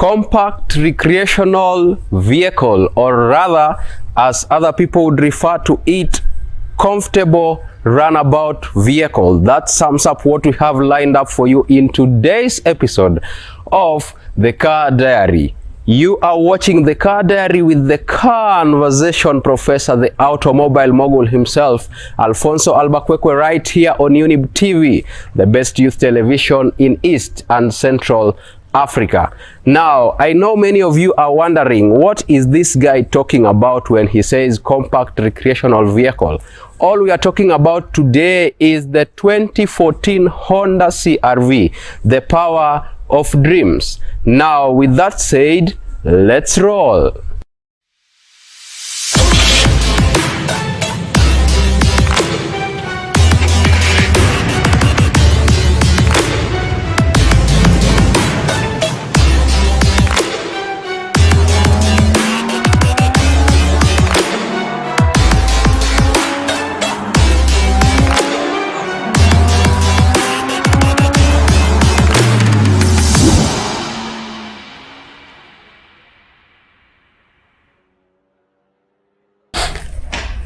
compact recreational vehicle, or rather, as other people would refer to it, comfortable runabout vehicle. That sums up what we have lined up for you in today's episode of The Car Diary. You are watching The Car Diary with the conversation professor, the automobile mogul himself, Alfonso Albuquerque, right here on Younib TV, the best youth television in East and Central Africa. Now, I know many of you are wondering, what is this guy talking about when he says compact recreational vehicle? All we are talking about today is the 2014 Honda CRV, the power of dreams. Now, with that said, let's roll.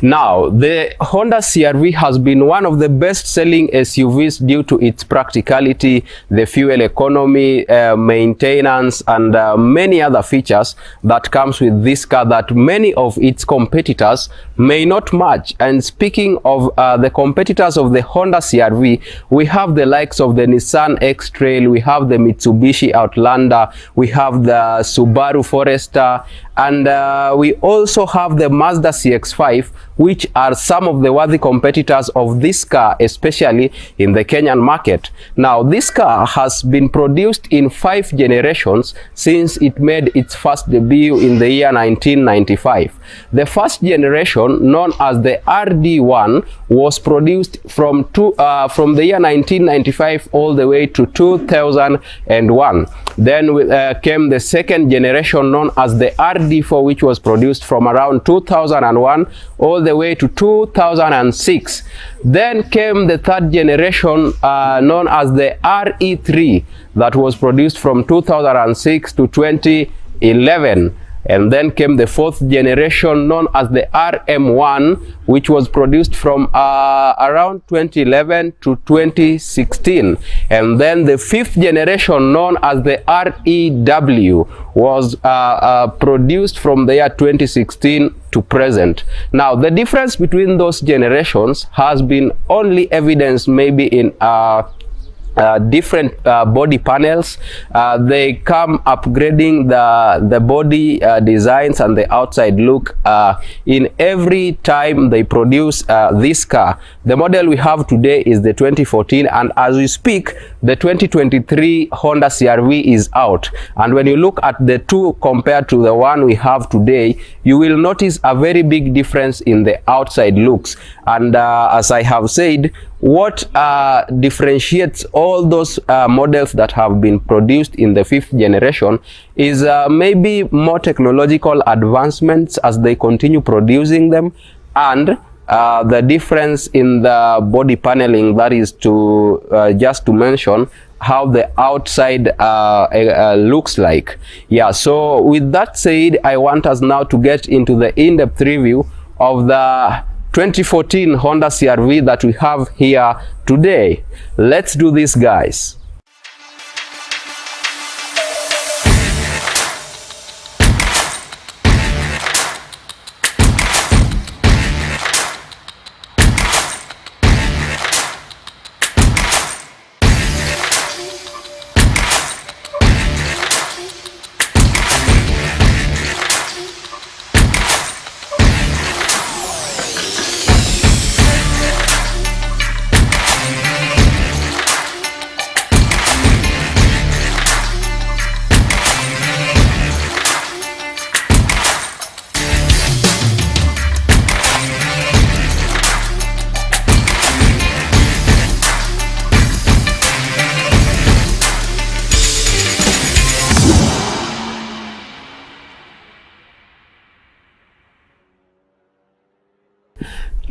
Now, the Honda CRV has been one of the best-selling SUVs due to its practicality, the fuel economy, maintenance, and many other features that comes with this car that many of its competitors may not match. And speaking of the competitors of the Honda CRV, we have the likes of the Nissan X-Trail, we have the Mitsubishi Outlander, we have the Subaru Forester, and we also have the Mazda CX-5, which are some of the worthy competitors of this car, especially in the Kenyan market. Now, this car has been produced in 5 generations since it made its first debut in the year 1995. The first generation, known as the RD1, was produced from the year 1995 all the way to 2001. Then came the second generation, known as the RD4, which was produced from around 2001 all the way to 2006. Then came the third generation, known as the RE3, that was produced from 2006 to 2011. And then came the fourth generation, known as the RM1, which was produced from around 2011 to 2016. And then the fifth generation, known as the REW, was produced from the year 2016 to present. Now, the difference between those generations has been only evidenced maybe in different body panels. They come upgrading the body designs and the outside look in every time they produce this car. The model we have today is the 2014, and as we speak, the 2023 Honda CRV is out. And when you look at the two compared to the one we have today, you will notice a very big difference in the outside looks. And as I have said, what differentiates all those models that have been produced in the fifth generation is maybe more technological advancements as they continue producing them, and the difference in the body paneling, that is to just to mention how the outside looks like. Yeah, so with that said, I want us now to get into the in-depth review of the 2014 Honda CRV that we have here today. Let's do this, guys.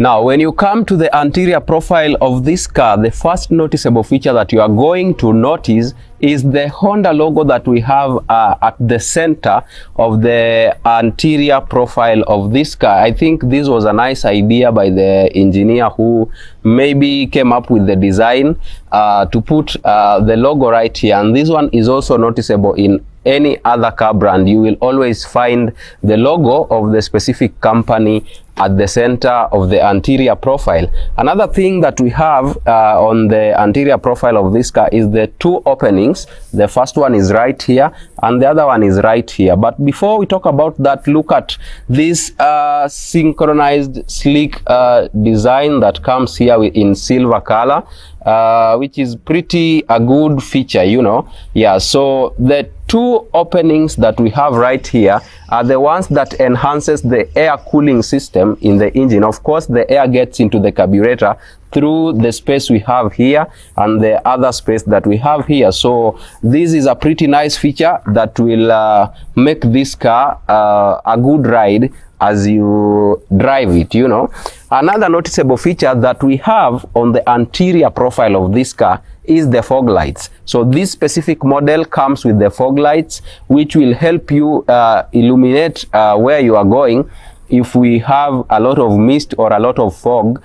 Now, when you come to the anterior profile of this car, the first noticeable feature that you are going to notice is the Honda logo that we have at the center of the anterior profile of this car. I think this was a nice idea by the engineer who maybe came up with the design to put the logo right here. And this one is also noticeable in any other car brand. You will always find the logo of the specific company at the center of the anterior profile. Another thing that we have on the anterior profile of this car is the two openings. The first one is right here and the other one is right here. But before we talk about that, look at this synchronized sleek design that comes here in silver color, which is pretty a good feature, you know. Yeah, so the two openings that we have right here are the ones that enhances the air cooling system in the engine. Of course, the air gets into the carburetor through the space we have here and the other space that we have here. So this is a pretty nice feature that will make this car a good ride as you drive it, you know. Another noticeable feature that we have on the anterior profile of this car is the fog lights. So this specific model comes with the fog lights, which will help you illuminate where you are going if we have a lot of mist or a lot of fog,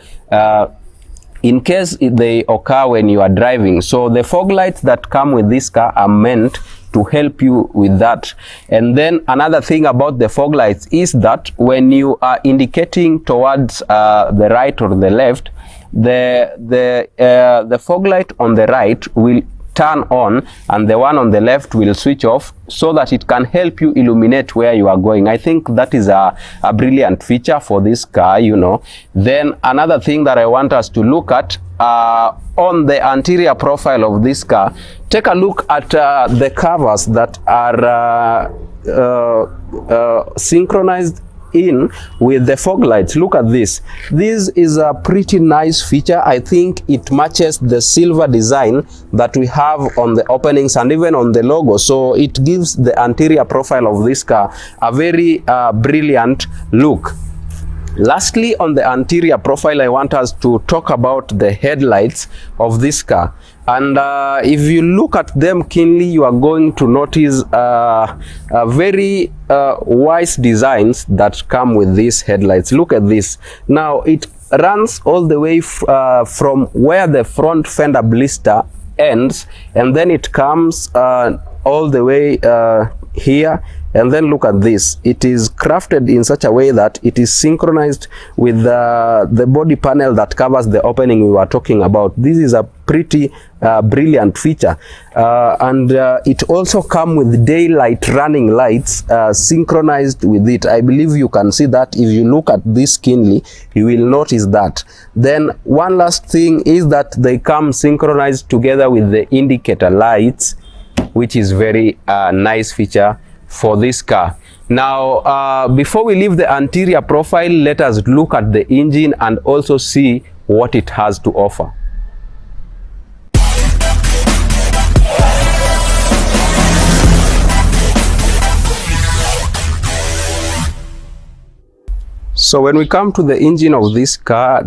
in case they occur when you are driving. So the fog lights that come with this car are meant to help you with that. And then another thing about the fog lights is that when you are indicating towards the right or the left, the fog light on the right will turn on and the one on the left will switch off, so that it can help you illuminate where you are going. I think that is a brilliant feature for this car, you know. Then another thing that I want us to look at on the anterior profile of this car, take a look at the covers that are synchronized in with the fog lights. Look at this. This is a pretty nice feature. I think it matches the silver design that we have on the openings and even on the logo. So it gives the anterior profile of this car a very brilliant look. Lastly, on the anterior profile, I want us to talk about the headlights of this car. And if you look at them keenly, you are going to notice very wise designs that come with these headlights. Look at this. Now, it runs all the way from where the front fender blister ends, and then it comes all the way here. And then look at this. It is crafted in such a way that it is synchronized with the body panel that covers the opening we were talking about. This is a pretty brilliant feature. And it also comes with daylight running lights synchronized with it. I believe you can see that. If you look at this keenly, you will notice that. Then one last thing is that they come synchronized together with the indicator lights, which is very nice feature for this car. Now, before we leave the anterior profile, let us look at the engine and also see what it has to offer. So when we come to the engine of this car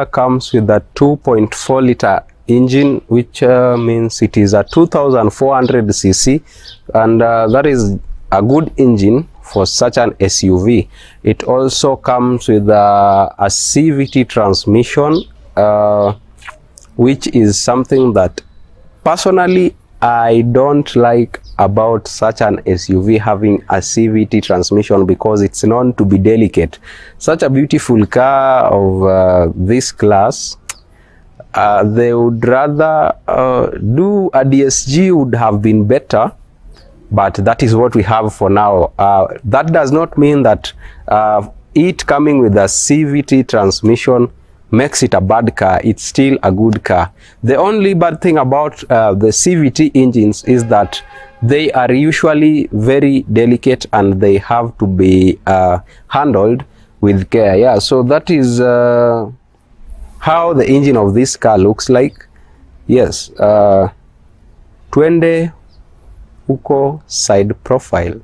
comes with a 2.4 liter engine, which means it is a 2400 cc, and that is a good engine for such an SUV. It also comes with a CVT transmission, which is something that personally I don't like about such an SUV having a CVT transmission, because it's known to be delicate. Such a beautiful car of this class, they would rather do a DSG would have been better, but that is what we have for now. That does not mean that it coming with a CVT transmission makes it a bad car. It's still a good car. The only bad thing about the CVT engines is that they are usually very delicate and they have to be handled with care. Yeah, so that is how the engine of this car looks like. Yes, twende huko side profile.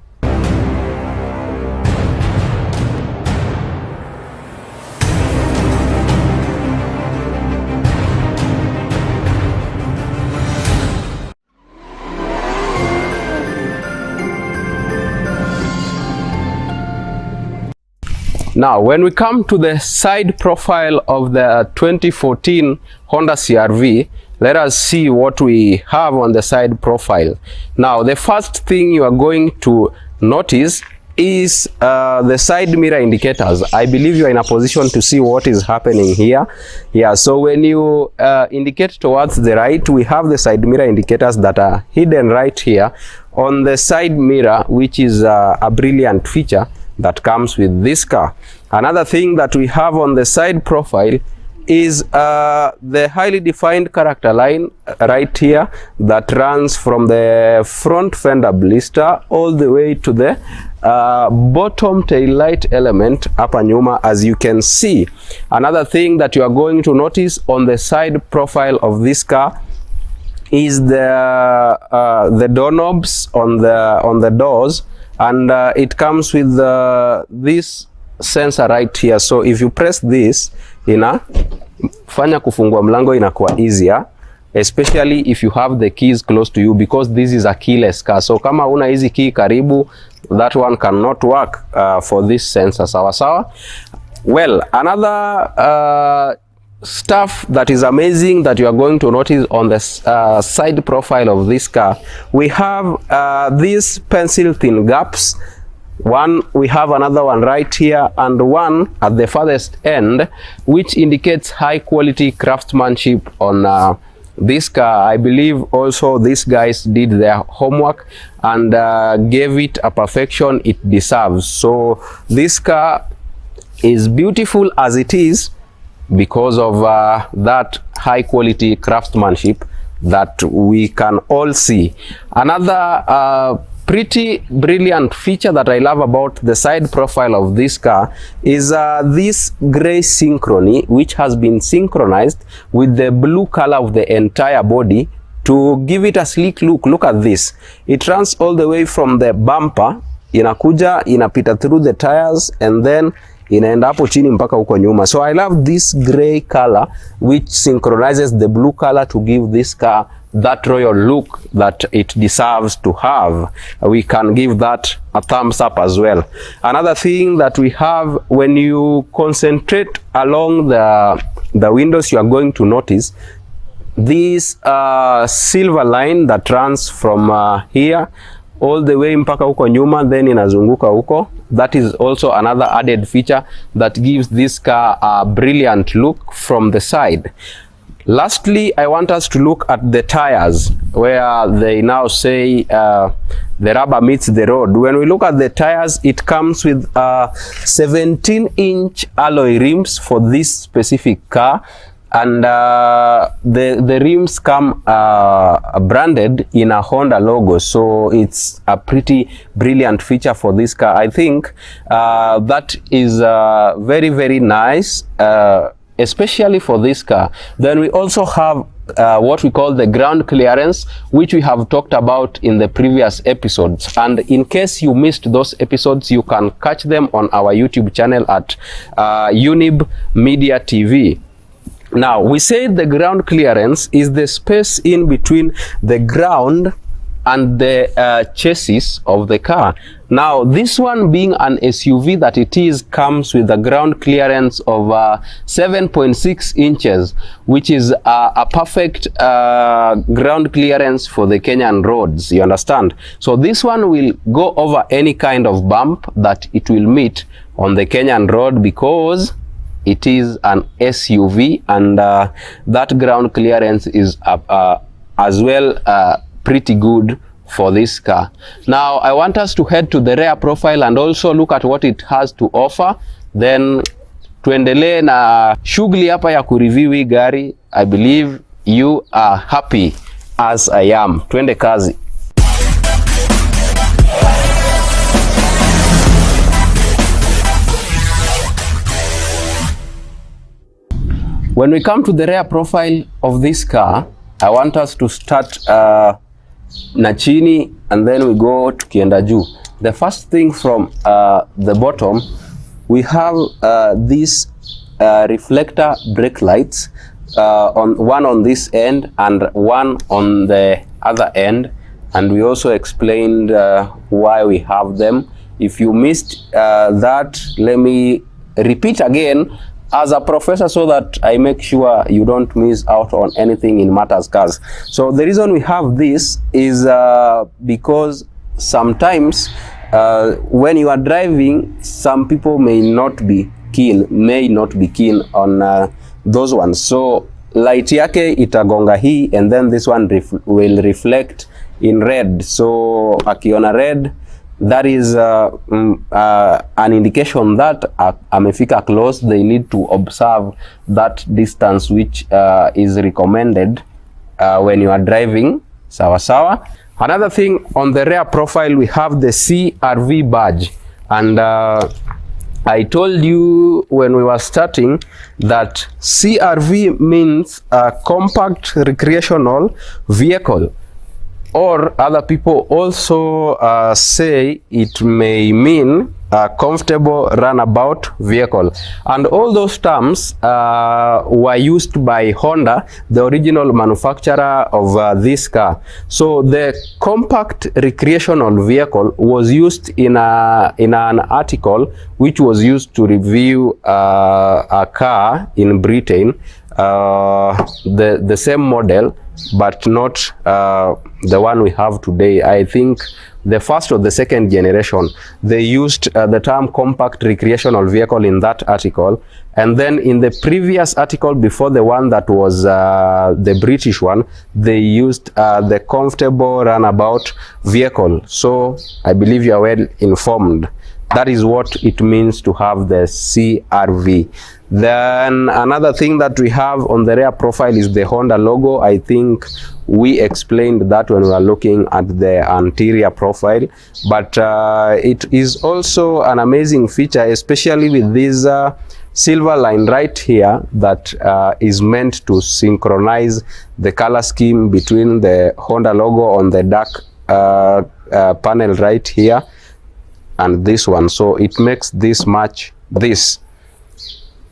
Now, when we come to the side profile of the 2014 Honda CRV, let us see what we have on the side profile. Now, the first thing you are going to notice is the side mirror indicators. I believe you are in a position to see what is happening here. Yeah, so when you indicate towards the right, we have the side mirror indicators that are hidden right here on the side mirror, which is a brilliant feature that comes with this car. Another thing that we have on the side profile is the highly defined character line right here that runs from the front fender blister all the way to the bottom tail light element hapa nyuma, as you can see. Another thing that you are going to notice on the side profile of this car is the doorknobs on the doors, and it comes with this sensor right here. So if you press this, fanya kufungua mlango inakuwa easier, especially if you have the keys close to you, because this is a keyless car. So kama una hizi key karibu, that one cannot work for this sensor. Sawa sawa. Well, another stuff that is amazing that you are going to notice on the side profile of this car, we have these pencil thin gaps. One, we have another one right here, and one at the farthest end, which indicates high quality craftsmanship on this car. I believe also these guys did their homework and gave it a perfection it deserves. So this car is beautiful as it is because of that high quality craftsmanship that we can all see. Another pretty brilliant feature that I love about the side profile of this car is this gray synchrony, which has been synchronized with the blue color of the entire body to give it a sleek look. Look at this. It runs all the way from the bumper, inakuja, inapita through the tires, and then inaenda hapo chini mpaka huko nyuma. So I love this gray color which synchronizes the blue color to give this car that royal look that it deserves to have. We can give that a thumbs up as well. Another thing that we have, when you concentrate along the windows, you are going to notice this silver line that runs from here all the way mpaka huko nyuma, then inazunguka huko. That is also another added feature that gives this car a brilliant look from the side. Lastly, I want us to look at the tires, where they now say the rubber meets the road. When we look at the tires, it comes with 17-inch alloy rims for this specific car, and the rims come branded in a Honda logo, so it's a pretty brilliant feature for this car. I think that is very, very nice, especially for this car. Then we also have what we call the ground clearance, which we have talked about in the previous episodes, and in case you missed those episodes, you can catch them on our YouTube channel at Younib Media TV. Now, we say the ground clearance is the space in between the ground and the chassis of the car. Now, this one, being an SUV that it is, comes with a ground clearance of 7.6 inches, which is a perfect ground clearance for the Kenyan roads, you understand? So this one will go over any kind of bump that it will meet on the Kenyan road, because it is an SUV, and that ground clearance is as well pretty good for this car. Now, I want us to head to the rear profile and also look at what it has to offer. Then tuendelee na shughuli hapa ya kureview hii gari. I believe you are happy as I am. Twende kazi. When we come to the rear profile of this car, I want us to start na chini and then we go tukienda juu. The first thing from the bottom, we have these reflector brake lights, one on this end and one on the other end, and we also explained why we have them. If you missed that, let me repeat again as a professor so that I make sure you don't miss out on anything in matters cars. So the reason we have this is because sometimes when you are driving, some people may not be keen on those ones. So light yake itagonga hii, and then this one will reflect in red. So akiona red, that is an indication that amefika close. They need to observe that distance which is recommended when you are driving. Sawa sawa. Another thing, on the rear profile we have the CRV badge, and I told you when we were starting that CRV means a compact recreational vehicle, or other people also say it may mean a comfortable runabout vehicle. And all those terms were used by Honda, the original manufacturer of this car. So the compact recreational vehicle was used in an article which was used to review a car in Britain, the same model, but not the one we have today. I think the first or the second generation, they used the term compact recreational vehicle in that article. And then in the previous article before the one that was the British one, they used the comfortable runabout vehicle. So I believe you are well informed. That is what it means to have the CRV. Then another thing that we have on the rear profile is the Honda logo. I think we explained that when we were looking at the anterior profile, but it is also an amazing feature, especially with this silver line right here that is meant to synchronize the color scheme between the Honda logo on the dark panel right here and this one. So it makes this match this.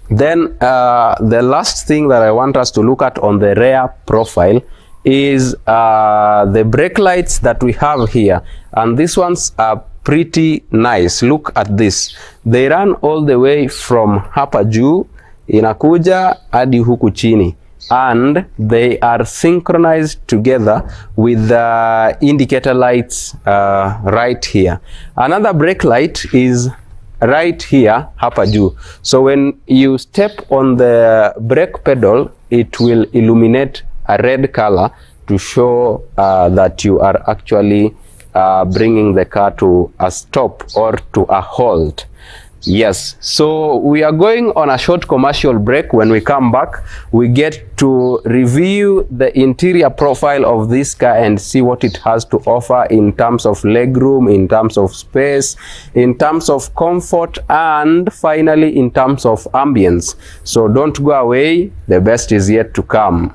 Then the last thing that I want us to look at on the rear profile is the brake lights that we have here, and these ones are pretty nice. Look at this. They run all the way from hapa juu inakuja hadi huku chini, and they are synchronized together with the indicator lights right here. Another brake light is right here hapa juu. So when you step on the brake pedal, it will illuminate a red color to show that you are actually bringing the car to a stop or to a halt. Yes, so we are going on a short commercial break. When we come back, we get to review the interior profile of this car and see what it has to offer in terms of legroom, in terms of space, in terms of comfort, and finally in terms of ambience. So don't go away, the best is yet to come.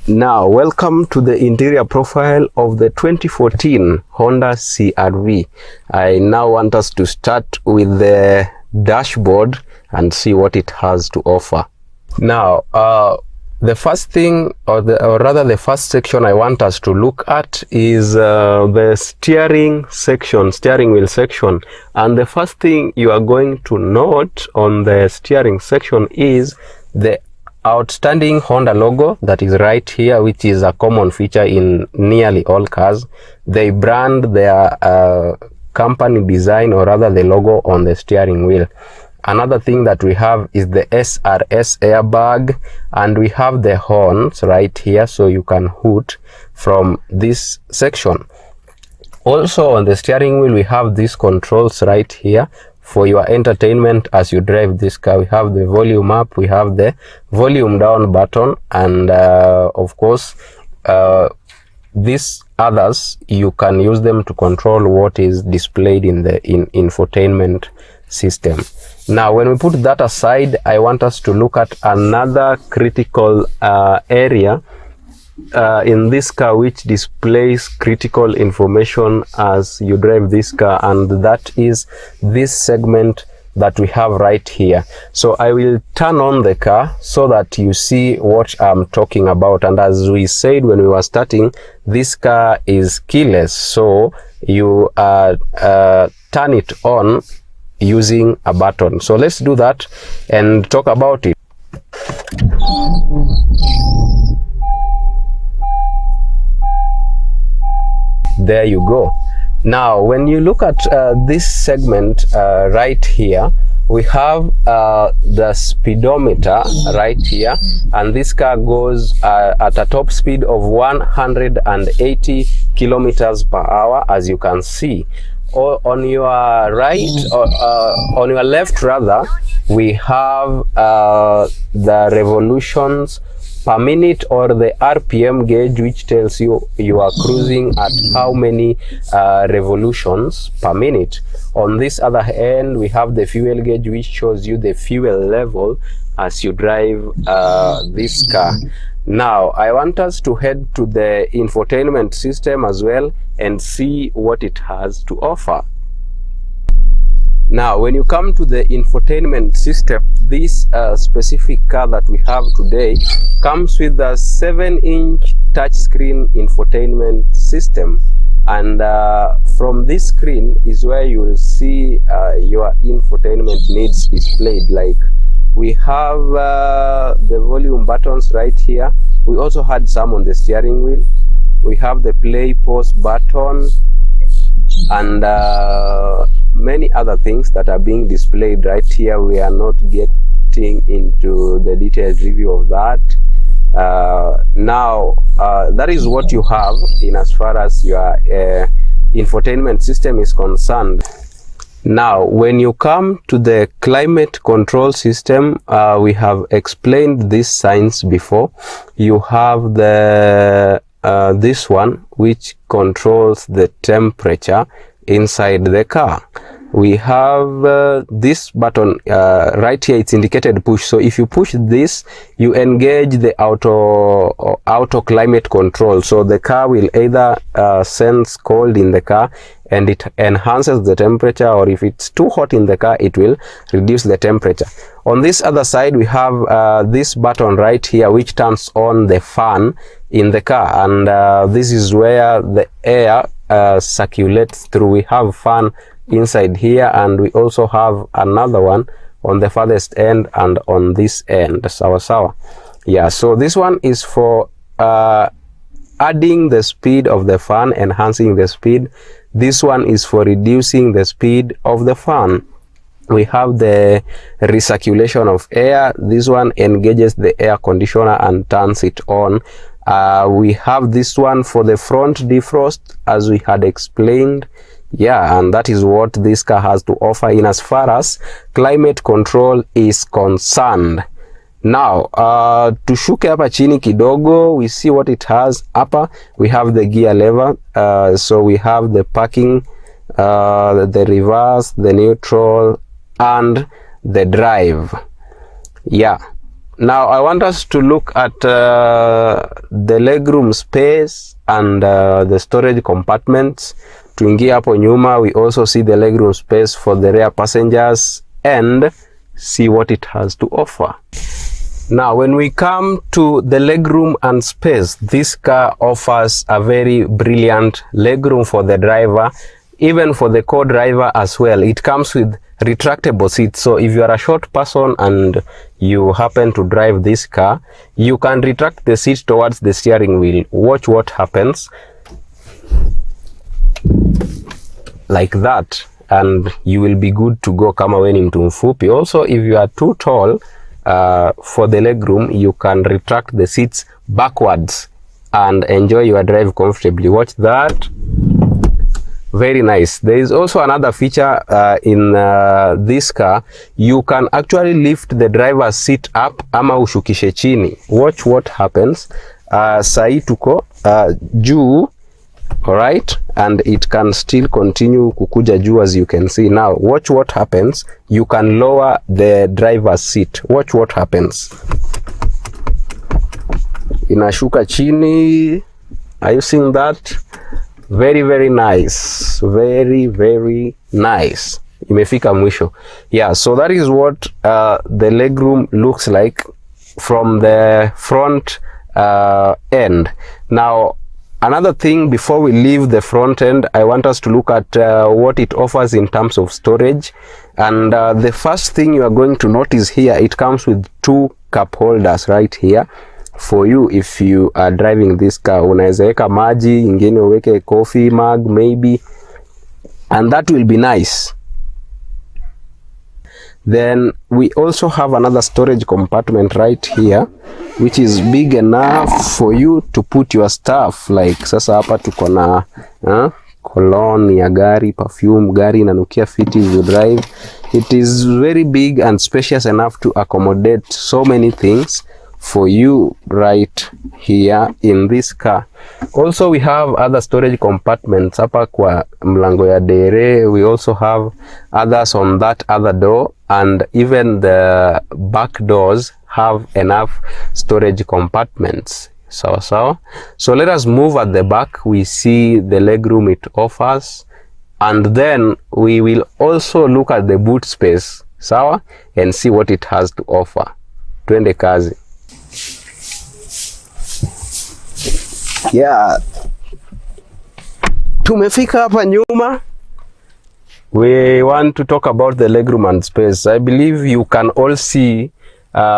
Now, welcome to the interior profile of the 2014 Honda CRV. I now want us to start with the dashboard and see what it has to offer. Now, the first thing, or rather the first section I want us to look at is the steering wheel section. And the first thing you are going to note on the steering section is the outstanding Honda logo that is right here, which is a common feature in nearly all cars. They brand their company design, or rather the logo, on the steering wheel. Another thing that we have is the SRS airbag, and we have the horns right here, so you can hoot from this section. Also on the steering wheel, we have these controls right here for your entertainment as you drive this car. We have the volume up, we have the volume down button, and of course these others, you can use them to control what is displayed in the infotainment system. Now, when we put that aside, I want us to look at another critical area in this car which displays critical information as you drive this car, and that is this segment that we have right here. So I will turn on the car so that you see what I'm talking about. And as we said when we were starting, this car is keyless, so you turn it on using a button. So let's do that and talk about it. There you go. Now, when you look at this segment right here, we have the speedometer right here, and this car goes at a top speed of 180 kilometers per hour, as you can see. Or on your right, or on your left rather, we have the revolutions per minute, or the RPM gauge, which tells you you are cruising at how many revolutions per minute. On this other end, we have the fuel gauge, which shows you the fuel level as you drive this car. Now, I want us to head to the infotainment system as well and see what it has to offer. Now, when you come to the infotainment system, this specific car that we have today comes with a 7-inch touchscreen infotainment system. And from this screen is where you will see your infotainment needs displayed. Like, we have the volume buttons right here. We also had some on the steering wheel. We have the play pause button, and many other things that are being displayed right here. We are not getting into the detailed review of that. Now, that is what you have in as far as your infotainment system is concerned. Now, when you come to the climate control system, we have explained these signs before. You have the this one, which controls the temperature inside the car. We have this button right here. It's indicated push. So if you push this, you engage the auto climate control. So the car will either sense cold in the car and it enhances the temperature, or if it's too hot in the car, it will reduce the temperature. On this other side, we have this button right here, which turns on the fan in the car, and this is where the air circulates through. We have fan inside here, and we also have another one on the farthest end and on this end. Sawa. Yeah, so this one is for adding the speed of the fan, enhancing the speed. This one is for reducing the speed of the fan. We have the recirculation of air. This one engages the air conditioner and turns it on. We have this one for the front defrost, as we had explained. Yeah, and that is what this car has to offer in as far as climate control is concerned. Now, tushuke hapa chini kidogo, we see what it has. Hapa we have the gear lever, so we have the parking, the reverse, the neutral, and the drive. Yeah, Now I want us to look at the legroom space and the storage compartments. Tuingia hapo nyuma, we also see the legroom space for the rear passengers and see what it has to offer. Now when we come to the legroom and space, this car offers a very brilliant legroom for the driver, even for the co-driver as well. It comes with retractable seats, so if you are a short person and you happen to drive this car, you can retract the seat towards the steering wheel. Watch what happens, like that, and you will be good to go kama we ni mtu mfupi. Also, if you are too tall, for the legroom, you can retract the seats backwards and enjoy your drive comfortably. Watch that. Very nice. There is also another feature in this car. You can actually lift the driver's seat up ama ushukishe chini. Watch what happens. Sahi tuko juu, alright, and it can still continue kukuja juu, as you can see. Now watch what happens. You can lower the driver's seat. Watch what happens. Inashuka chini. Are you seeing that? Very nice, very nice. Imefika mwisho. Yeah, so that is what the legroom looks like from the front end. Now another thing, before we leave the front end, I want us to look at what it offers in terms of storage. And the first thing you are going to notice here, it comes with 2 cup holders right here for you. If you are driving this car, unaweza weka maji, ingine uweke coffee mug maybe, and that will be nice. Then we also have another storage compartment right here, which is big enough for you to put your stuff. Like sasa hapa tuko na cologne ya gari, perfume, gari inanukia fiti if you drive. It is very big and spacious enough to accommodate so many things for you right here in this car. Also, we have other storage compartments hapa kwa mlango ya dere. We also have others on that other door, and even the back doors have enough storage compartments. So let us move at the back. We see the legroom it offers, and then we will also look at the boot space, sawa, and see what it has to offer. Twende kazi. Yeah, tumefika hapa nyuma. We want to talk about the legroom and space. I believe you can all see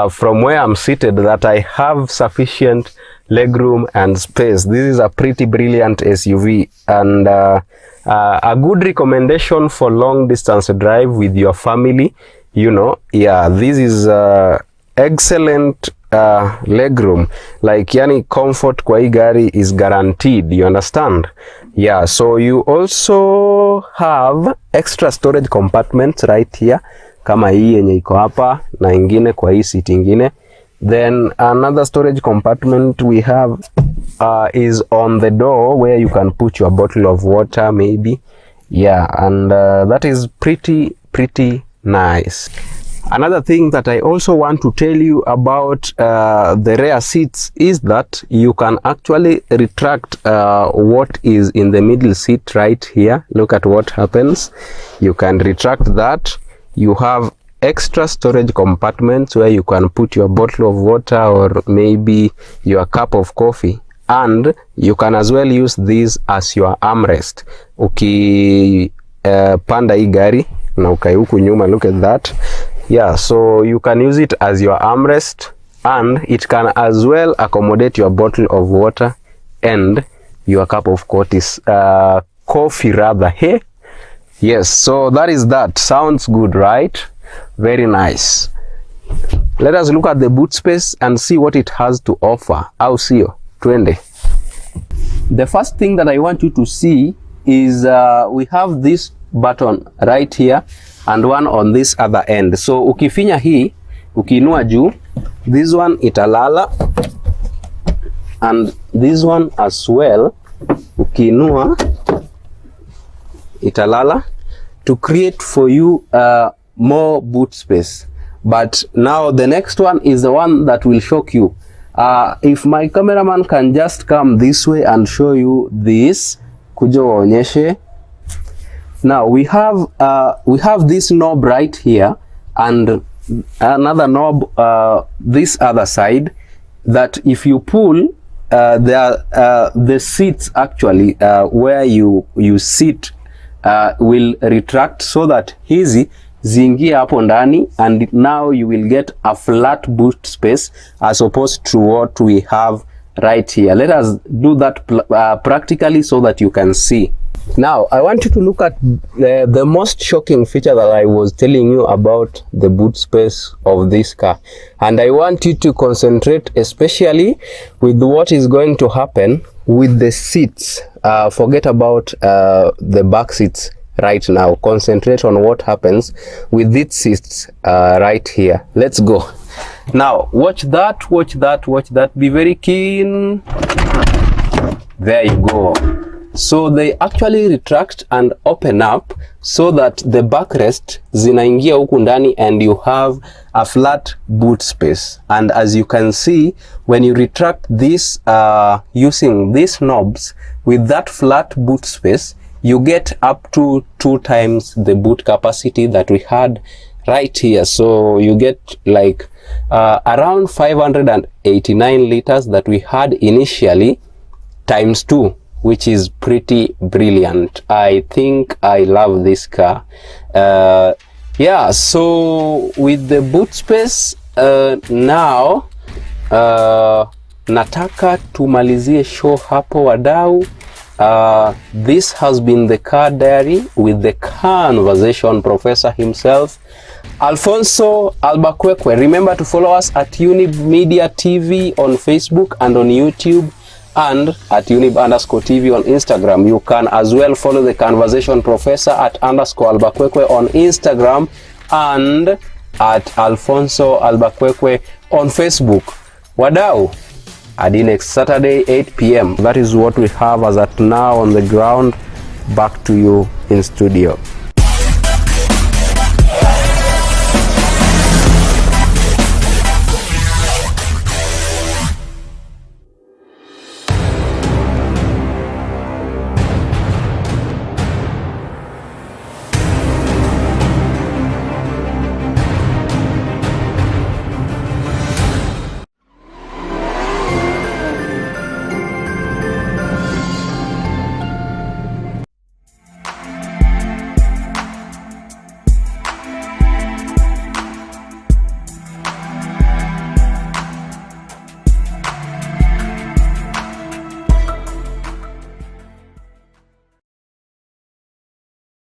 from where I'm seated that I have sufficient legroom and space. This is a pretty brilliant SUV, and a good recommendation for long distance drive with your family. You know, yeah, this is excellent legroom. Like yani comfort kwa hii gari is guaranteed, you understand? Yeah, so you also have extra storage compartments right here, kama hii yenye iko hapa na ingine kwa hii seat ingine. Then another storage compartment we have is on the door, where you can put your bottle of water maybe. Yeah, and that is pretty nice. Another thing that I also want to tell you about the rear seats is that you can actually retract what is in the middle seat right here. Look at what happens. You can retract that. You have extra storage compartments where you can put your bottle of water or maybe your cup of coffee, and you can as well use this as your armrest. Panda hii gari na ukai huku nyuma, look at that. Yeah, so you can use it as your armrest, and it can as well accommodate your bottle of water and your cup of coffee rather. Hey, yes, so that is that. Sounds good, right? Very nice. Let us look at the boot space and see what it has to offer. Au sio? Twende. The first thing that I want you to see is we have this button right here and one on this other end. So ukifinya hii, ukiinua juu, this one italala, and this one as well ukiinua italala, to create for you more boot space. But now the next one is the one that will shock you. If my cameraman can just come this way and show you this, kujo waonyeshe. Now we have this knob right here and another knob this other side, that if you pull the seats actually where you sit will retract so that hizi zingie hapo ndani, and now you will get a flat boot space as opposed to what we have right here. Let us do that practically so that you can see. Now I want you to look at the most shocking feature that I was telling you about the boot space of this car, and I want you to concentrate especially with what is going to happen with the seats. Forget about the back seats right now. Concentrate on what happens with these seats right here. Let's go. Now watch that, watch that, watch that. Be very keen. There you go. So they actually retract and open up so that the backrest zinaingia huku ndani and you have a flat boot space. And as you can see, when you retract this using these knobs with that flat boot space, you get up to 2 times the boot capacity that we had right here. So you get like around 589 liters that we had initially times 2. Which is pretty brilliant. I think I love this car. Yeah, so with the boot space now nataka tumalizie show hapo wadau. This has been the car diary with the conversation professor himself, Alfonso Albuquerque. Remember to follow us at Younib Media TV on Facebook and on YouTube, and at Younib_TV on Instagram. You can as well follow the conversation professor at _Albuquerque on Instagram and at Alfonso Albuquerque on Facebook. Wadau, hadi next Saturday 8 p.m. That is what we have as at now on the ground. Back to you in studio.